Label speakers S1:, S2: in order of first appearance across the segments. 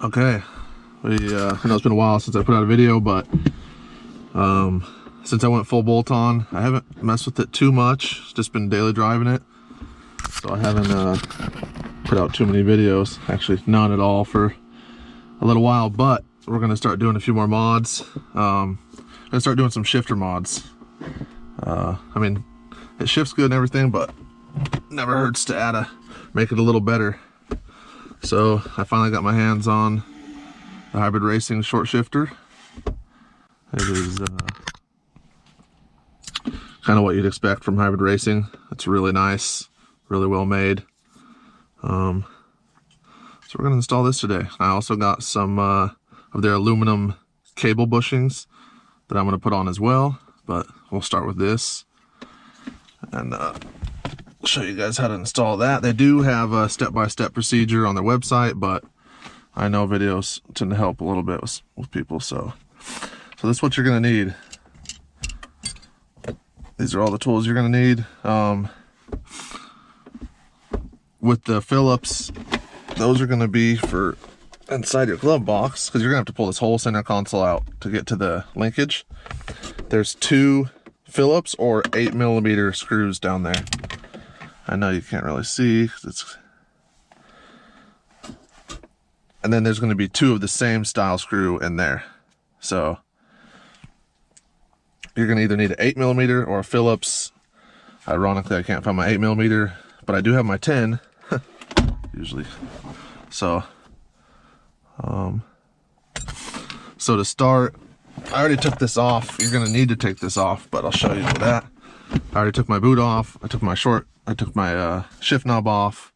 S1: Okay, I know it's been a while since I put out a video, but since I went full bolt-on, I haven't messed with it too much. It's just been daily driving it, so I haven't put out too many videos. Actually, none at all for a little while. But we're gonna start doing a few more mods. Gonna start doing some shifter mods. I mean, it shifts good and everything, but never hurts to make it a little better. So I finally got my hands on the Hybrid Racing short shifter. It is kind of what you'd expect from Hybrid Racing. It's really nice, really well made. So we're gonna install this today. I also got some of their aluminum cable bushings that I'm gonna put on as well, but we'll start with this and show you guys how to install that. They do have a step-by-step procedure on their website, but I know videos tend to help a little bit with people, so this is what you're gonna need. These are all the tools you're gonna need. With the Phillips, those are gonna be for inside your glove box, because you're gonna have to pull this whole center console out to get to the linkage. There's 2 Phillips or 8mm screws down there. I know you can't really see, 'cause it's... And then there's going to be 2 of the same style screw in there. So you're going to either need an 8mm or a Phillips. Ironically, I can't find my 8mm, but I do have my 10 usually. So so to start, I already took this off. You're going to need to take this off, but I'll show you that. I already took my boot off. I took my shift knob off,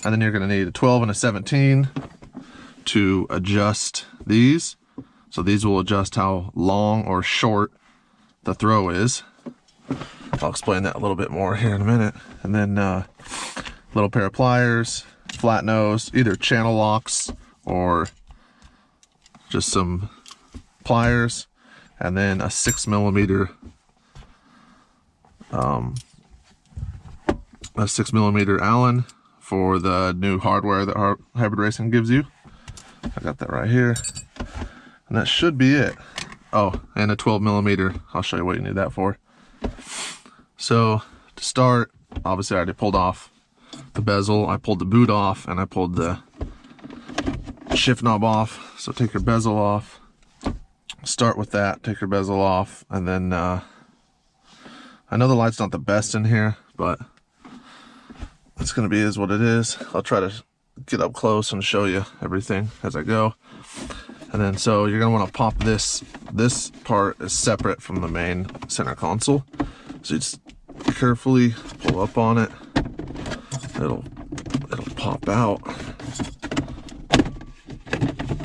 S1: and then you're going to need a 12 and a 17 to adjust these. So these will adjust how long or short the throw is. I'll explain that a little bit more here in a minute. And then a little pair of pliers, flat nose, either channel locks or just some pliers, and then a 6mm Allen for the new hardware that Hybrid Racing gives you. I got that right here, and that should be it. Oh, and a 12mm. I'll show you what you need that for. So to start, obviously I already pulled off the bezel, I pulled the boot off, and I pulled the shift knob off. So take your bezel off, start with that, take your bezel off, and then I know the light's not the best in here, but it's gonna be is what it is. I'll try to get up close and show you everything as I go. And then so you're gonna want to pop this part is separate from the main center console. So you just carefully pull up on it. It'll pop out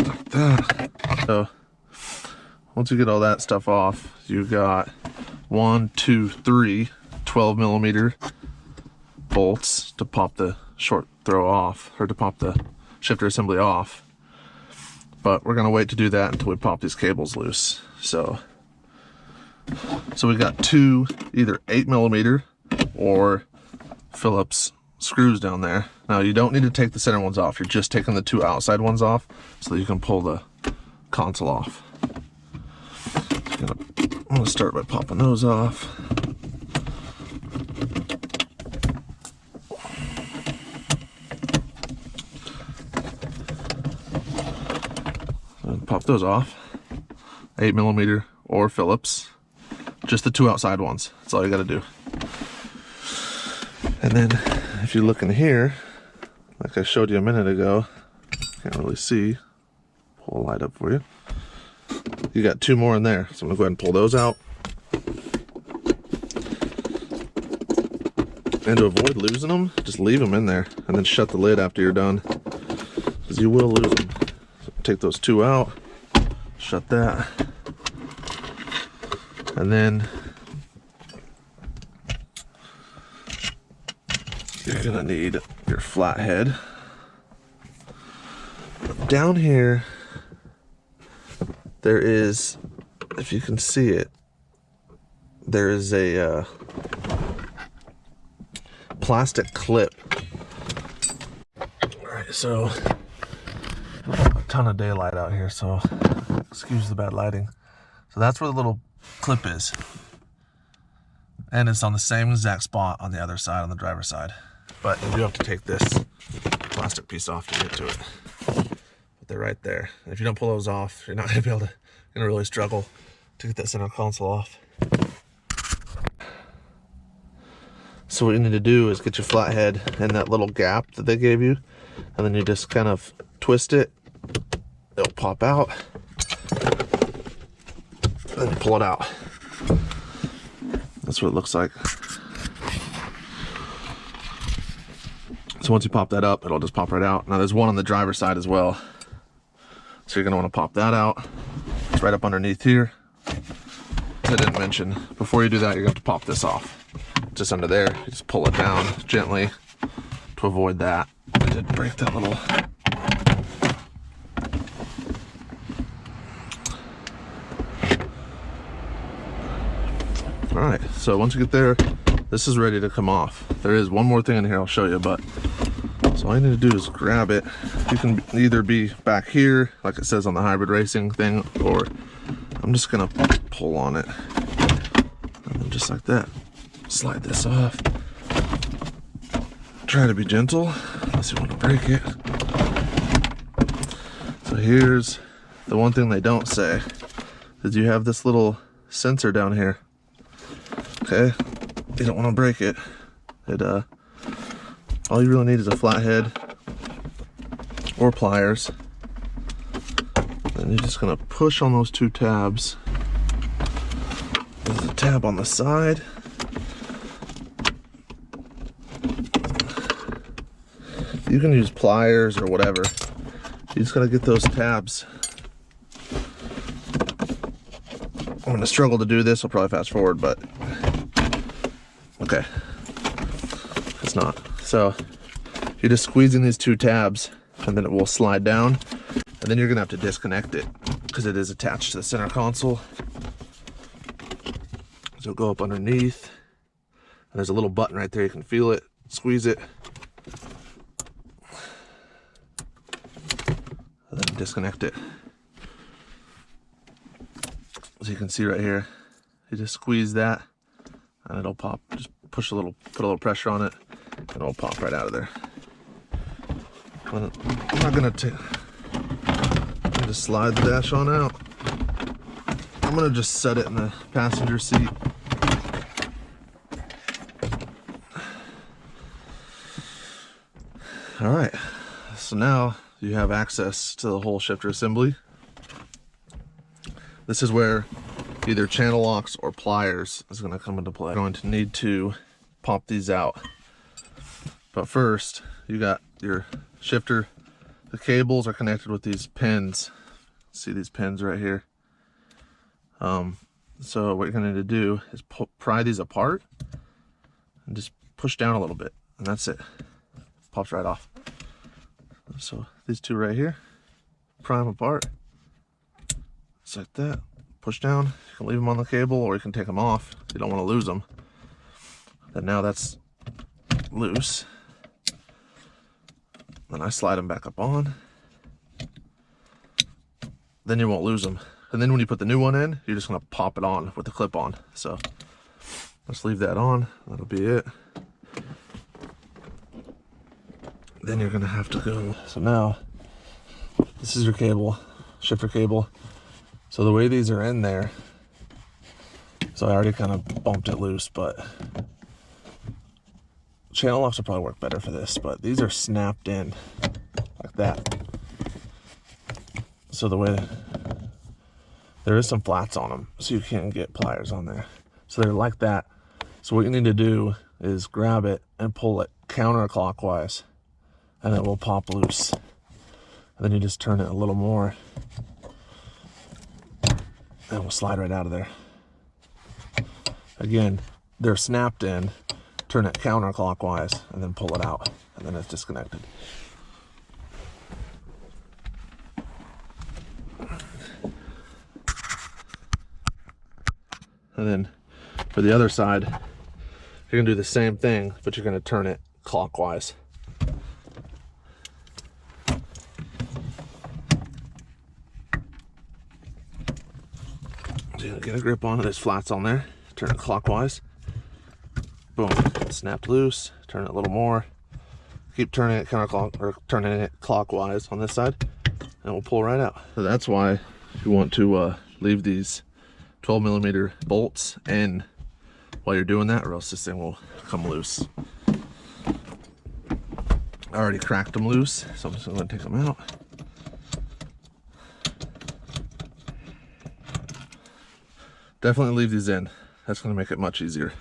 S1: like that. So once you get all that stuff off, you got 1, 2, 3 12mm bolts to pop the short throw off, or to pop the shifter assembly off. But we're gonna wait to do that until we pop these cables loose. So we got 2 either 8mm or Phillips screws down there. Now you don't need to take the center ones off. You're just taking the 2 outside ones off so that you can pull the console off. I'm gonna start by popping those off. Pop those off. 8mm or Phillips. Just the 2 outside ones. That's all you gotta do. And then if you look in here, like I showed you a minute ago, can't really see. Pull a light up for you. You got 2 more in there. So I'm gonna go ahead and pull those out. And to avoid losing them, just leave them in there and then shut the lid after you're done, because you will lose them. So take those 2 out, shut that, and then you're gonna need your flathead. Down here, there is, if you can see it, there is a plastic clip. All right, so ton of daylight out here, so excuse the bad lighting. So that's where the little clip is. And it's on the same exact spot on the other side, on the driver's side. But you do have to take this plastic piece off to get to it. But they're right there. And if you don't pull those off, you're not gonna be able to, you're gonna really struggle to get that center console off. So what you need to do is get your flathead in that little gap that they gave you, and then you just kind of twist it. It'll pop out, and then you pull it out. That's what it looks like. So once you pop that up, it'll just pop right out. Now there's one on the driver's side as well. So you're gonna wanna pop that out. It's right up underneath here. As I didn't mention, before you do that, you're gonna have to pop this off. Just under there, you just pull it down gently to avoid that. I did break that little. All right, so once you get there, this is ready to come off. There is one more thing in here I'll show you, but so all you need to do is grab it. You can either be back here, like it says on the hybrid racing thing, or I'm just gonna pull on it, and then just like that. Slide this off. Try to be gentle, unless you want to break it. So here's the one thing they don't say, is you have this little sensor down here. Okay, you don't want to break it. All you really need is a flathead or pliers. And you're just gonna push on those two tabs. There's a tab on the side. You can use pliers or whatever. You just gotta get those tabs. I'm gonna struggle to do this. I'll probably fast forward, but okay, it's not. So you're just squeezing these two tabs, and then it will slide down, and then you're gonna have to disconnect it because it is attached to the center console. So it'll go up underneath, and there's a little button right there. You can feel it. Squeeze it. And then disconnect it. So you can see right here, you just squeeze that and it'll pop. Just push a little, put a little pressure on it, and it'll pop right out of there. I'm not gonna just slide the dash on out. I'm gonna just set it in the passenger seat. All right, so now you have access to the whole shifter assembly. This is where either channel locks or pliers is going to come into play. You're going to need to pop these out. But first, you got your shifter. The cables are connected with these pins. See these pins right here? So what you're going to need to do is pry these apart and just push down a little bit, and that's it. Pops right off. So these two right here, pry them apart. Just like that. Push down. You can leave them on the cable, or you can take them off. You don't want to lose them. And now that's loose. Then I slide them back up on. Then you won't lose them. And then when you put the new one in, you're just going to pop it on with the clip on. So let's leave that on. That'll be it. Then you're going to have to go. So now, this is your cable, shifter cable. So the way these are in there, so I already kind of bumped it loose, but channel locks will probably work better for this, but these are snapped in like that. So the way, there is some flats on them, so you can't get pliers on there. So they're like that. So what you need to do is grab it and pull it counterclockwise, and it will pop loose. And then you just turn it a little more, and we'll slide right out of there. Again, they're snapped in. Turn it counterclockwise, and then pull it out, and then it's disconnected. And then for the other side, you're gonna do the same thing, but you're gonna turn it clockwise. to get a grip on it. There's flats on there. Turn it clockwise. Boom, snapped loose. Turn it a little more. Keep turning it turning it clockwise on this side, and we'll pull right out. So that's why you want to leave these 12mm bolts in while you're doing that, or else this thing will come loose. I already cracked them loose, so I'm just going to take them out. Definitely leave these in. That's going to make it much easier.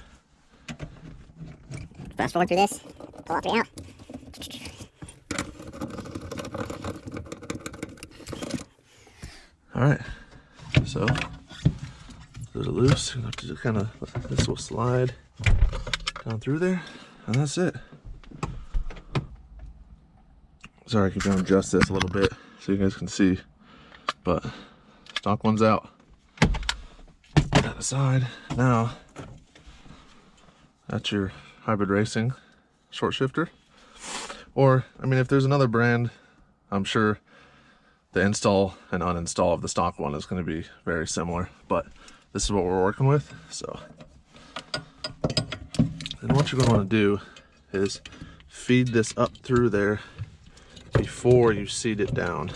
S2: Fast forward through this, pull all three out.
S1: All right, so those are loose. You have to kind of, this will slide down through there, and that's it. Sorry, I keep trying to adjust this a little bit so you guys can see, but stock one's out. Put that aside. Now, that's your hybrid racing short shifter. Or, I mean, if there's another brand, I'm sure the install and uninstall of the stock one is going to be very similar, but this is what we're working with. So, and what you're going to want to do is feed this up through there before you seat it down.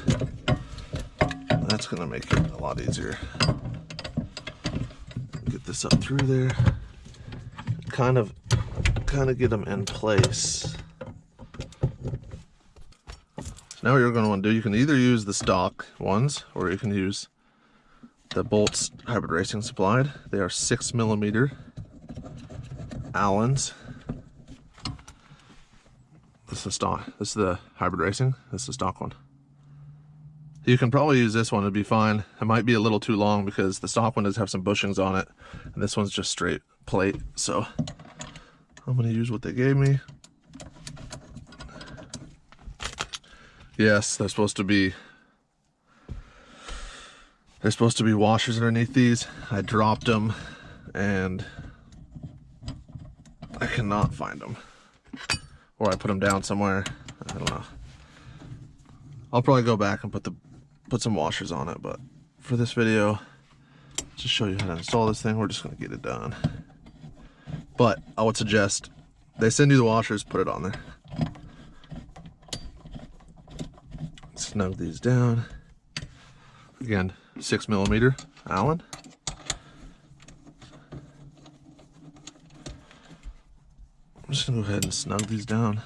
S1: That's going to make it a lot easier. Get this up through there, kind of get them in place. So now what you're going to want to do, you can either use the stock ones, or you can use the bolts Hybrid Racing supplied. They are 6mm Allens. This is stock. This is the Hybrid Racing. This is the stock one. You can probably use this one, it'd be fine. It might be a little too long because the stock one does have some bushings on it, and this one's just straight plate. So I'm gonna use what they gave me. Yes, there's supposed to be washers underneath these. I dropped them and I cannot find them. Or I put them down somewhere. I don't know. I'll probably go back and put some washers on it, but for this video, just show you how to install this thing, we're just gonna get it done. But I would suggest they send you the washers, put it on there. Snug these down. Again, 6mm Allen. I'm just gonna go ahead and snug these down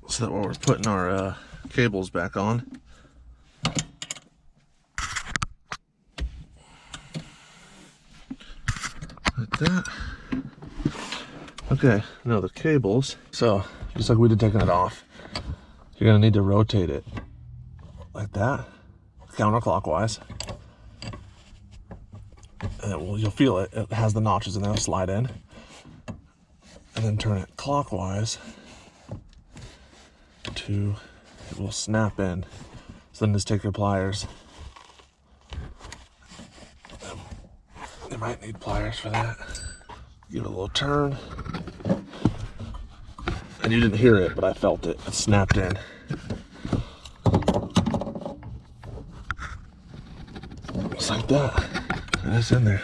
S1: so that while we're putting our cables back on, like that. Okay, now the cables. So just like we did taking it off, you're gonna need to rotate it like that, counterclockwise. And you'll feel it. It has the notches in there, slide in. And then turn it clockwise to, it will snap in. So then just take your pliers. You might need pliers for that. Give it a little turn. And you didn't hear it, but I felt it. It snapped in. Just like that. And it's in there.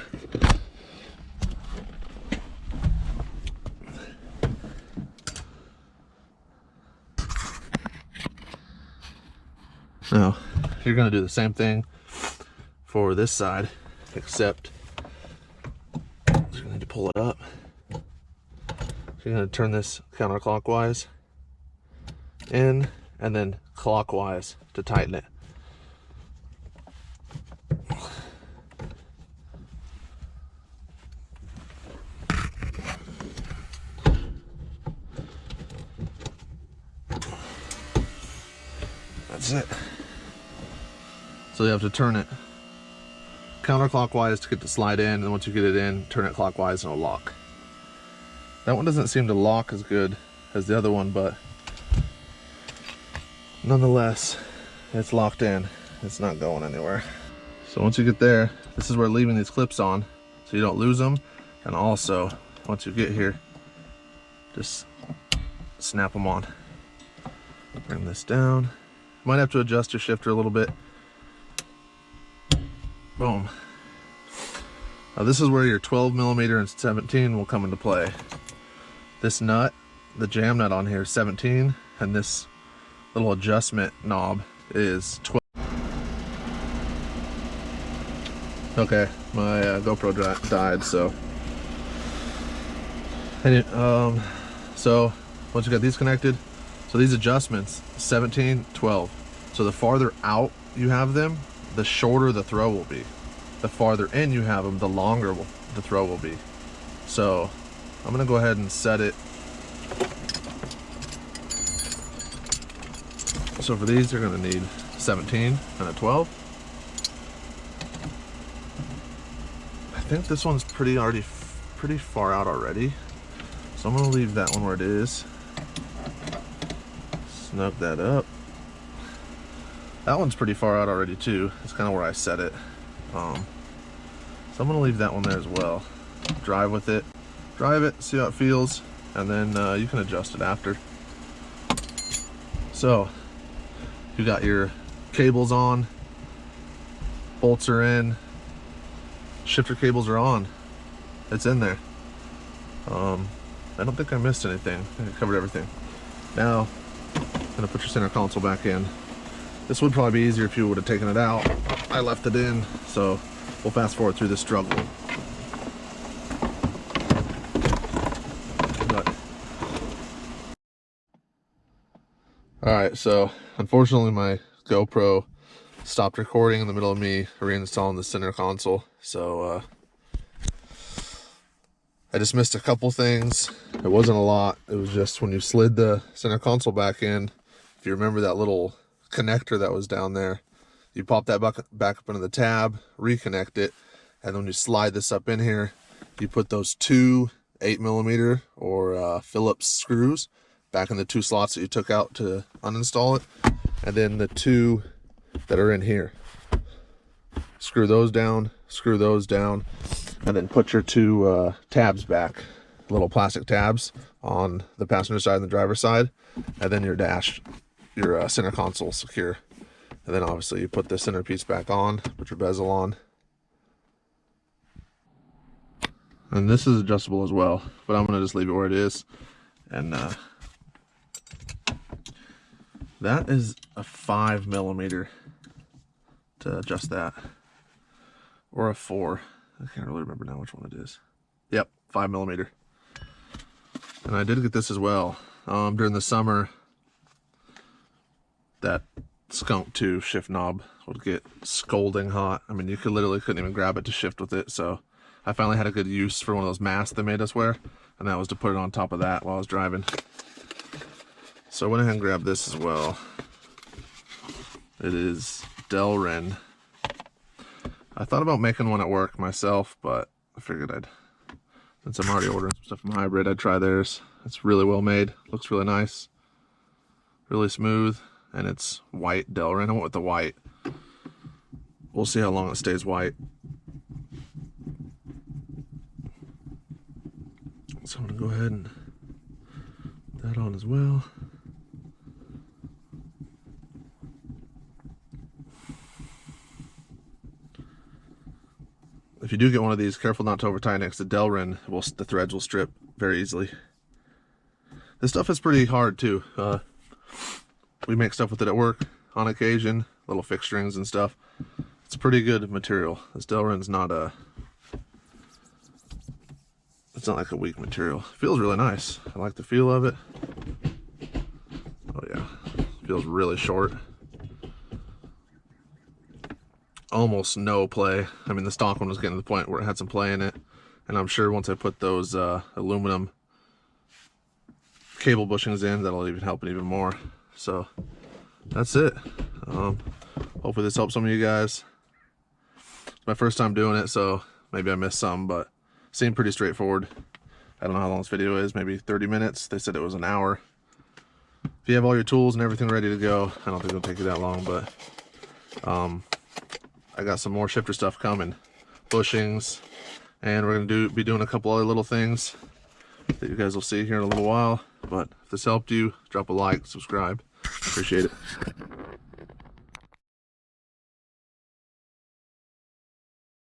S1: Now, you're going to do the same thing for this side, except you're going to pull it up. You're going to turn this counterclockwise in, and then clockwise to tighten it. That's it. So you have to turn it counterclockwise to get the slide in, and once you get it in, turn it clockwise and it'll lock. That one doesn't seem to lock as good as the other one, but nonetheless, it's locked in. It's not going anywhere. So once you get there, this is where leaving these clips on so you don't lose them. And also, once you get here, just snap them on. Bring this down. Might have to adjust your shifter a little bit. Boom. Now this is where your 12 millimeter and 17 will come into play. This nut, the jam nut on here is 17, and this little adjustment knob is 12. Okay, my GoPro died, so. So once you got these connected, so these adjustments, 17, 12. So the farther out you have them, the shorter the throw will be. The farther in you have them, the longer the throw will be. So I'm gonna go ahead and set it. So for these, you're gonna need 17 and a 12. I think this one's pretty far out already. So I'm gonna leave that one where it is. Snug that up. That one's pretty far out already too. It's kind of where I set it. So I'm gonna leave that one there as well. Drive with it, drive it, see how it feels, and then you can adjust it after. So you got your cables on, bolts are in, shifter cables are on. It's in there. I don't think I missed anything. I think I covered everything. Now I'm gonna put your center console back in. This would probably be easier if you would have taken it out. I left it in, so we'll fast forward through this struggle. Alright, so unfortunately my GoPro stopped recording in the middle of me reinstalling the center console, so I just missed a couple things. It wasn't a lot. It was just when you slid the center console back in, if you remember that little connector that was down there, you pop that back up into the tab, reconnect it, and then when you slide this up in here, you put those two 8 millimeter or Phillips screws back in the two slots that you took out to uninstall it, and then the two that are in here. Screw those down, and then put your two tabs back, little plastic tabs on the passenger side and the driver's side, and then your dash, your center console secure. And then obviously you put the centerpiece back on, put your bezel on. And this is adjustable as well, but I'm gonna just leave it where it is. And that is a 5 millimeter to adjust that, or a 4. I can't really remember now which one it is. Yep, 5 millimeter. And I did get this as well. During the summer, that skunk 2 shift knob would get scolding hot. I mean, you couldn't even grab it to shift with it. So I finally had a good use for one of those masks they made us wear, and that was to put it on top of that while I was driving. So I went ahead and grabbed this as well. It is Delrin. I thought about making one at work myself, but I figured since I'm already ordering some stuff from Hybrid, I'd try theirs. It's really well made, looks really nice, really smooth, and it's white Delrin. I went with the white. We'll see how long it stays white. So I'm gonna go ahead and put that on as well. If you do get one of these, careful not to over tie next to Delrin. The threads will strip very easily. This stuff is pretty hard too. We make stuff with it at work on occasion, little fixed rings and stuff. It's pretty good material. This Delrin's not it's not like a weak material. It feels really nice. I like the feel of it. Oh yeah, it feels really short. Almost no play. I mean, the stock one was getting to the point where it had some play in it, and I'm sure once I put those aluminum cable bushings in, that'll even help it even more. So that's it. Hopefully this helps some of you guys. It's my first time doing it, so maybe I missed some, but it seemed pretty straightforward. I don't know how long this video is, maybe 30 minutes. They said it was an hour. If you have all your tools and everything ready to go, I don't think it'll take you that long, but I got some more shifter stuff coming, bushings, and we're gonna be doing a couple other little things that you guys will see here in a little while. But if this helped you, drop a like, subscribe. Appreciate it.